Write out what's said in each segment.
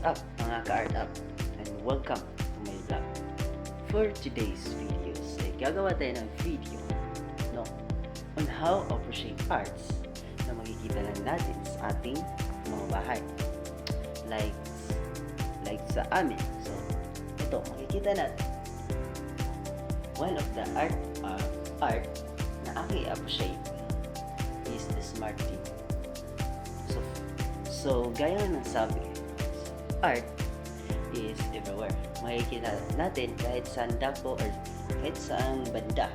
What's up mga ka-art up and welcome to my vlog. For today's videos ay gagawa tayo ng video on how to appreciate arts na makikita lang natin sa ating mga bahay. Like sa amin. So ito makikita natin. One of the art na aking appreciate is the smart TV. So gaya ng sabi, art is everywhere. Makikita natin kahit saan dapo or kahit saan banda,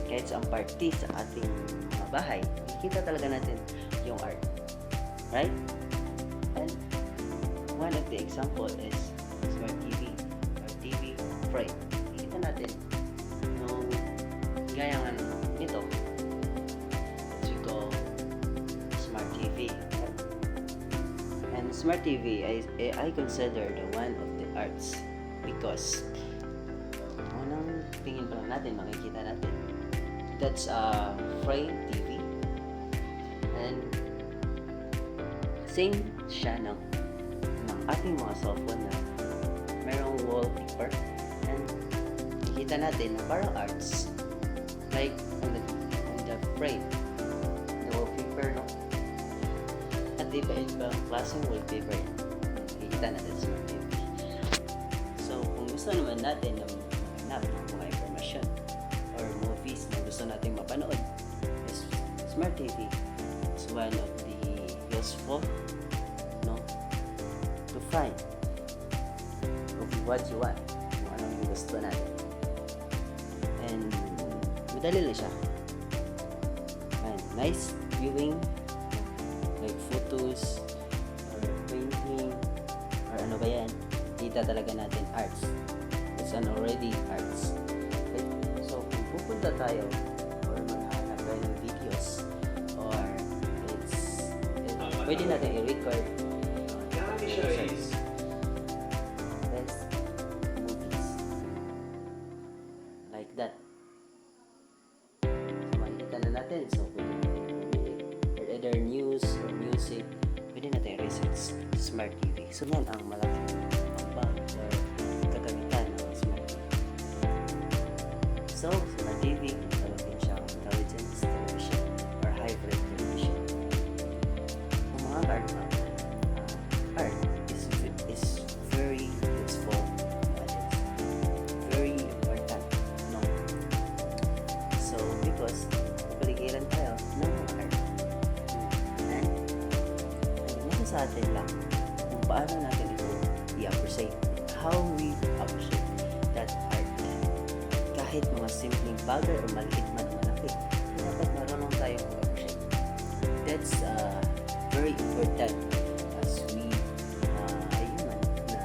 kahit saan party sa ating mga bahay, makikita talaga natin yung art, right? And one of the example is smart TV or TV frame. Makikita natin no, gaya nga nito, what you call smart TV. And smart TV, I consider the one of the arts because unang tingin pa lang natin, makikita natin that's a frame TV and same siya ng ating mga cellphone na mayroong wallpaper and makikita natin na parang arts like on the frame, the wallpaper, no? At iba-ibang klaseng wallpaper makikita natin sa smart TV. So kung gusto naman natin na maghanap ng mga information or movies na gusto natin mapanood, is smart TV is one of the useful to find of what you want, kung anong gusto natin. And madali lang siya. And nice viewing like photos or painting or ano ba yan, kita talaga natin arts. It's an already arts. Okay? So kung pupunta tayo or maghahanap tayo ng videos or pwede natin i-record best movies like that. So makikita na natin. So or either news or music, pwede natin research smart TV. So yan ang malaking ambag or kagamitan ng smart TV. So smart TV, tawag din siyang intelligence television or hybrid television. Kung mga art is very useful and it's very important, no? So because kapaligiran tayo ng mga art and nasa sa atin lang kung paano natin ito i-appreciate, how we appreciate that art. Kahit mga simpleng bagay o maliit man o malaki, dapat marunong tayong mag-appreciate. That's very important as we human na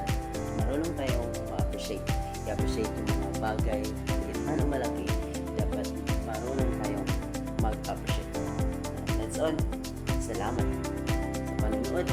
marunong tayong ma-appreciate. I-appreciate yung mga bagay, maliit man o malaki, dapat marunong tayong mag-appreciate. That's all. Salamat sa panonood.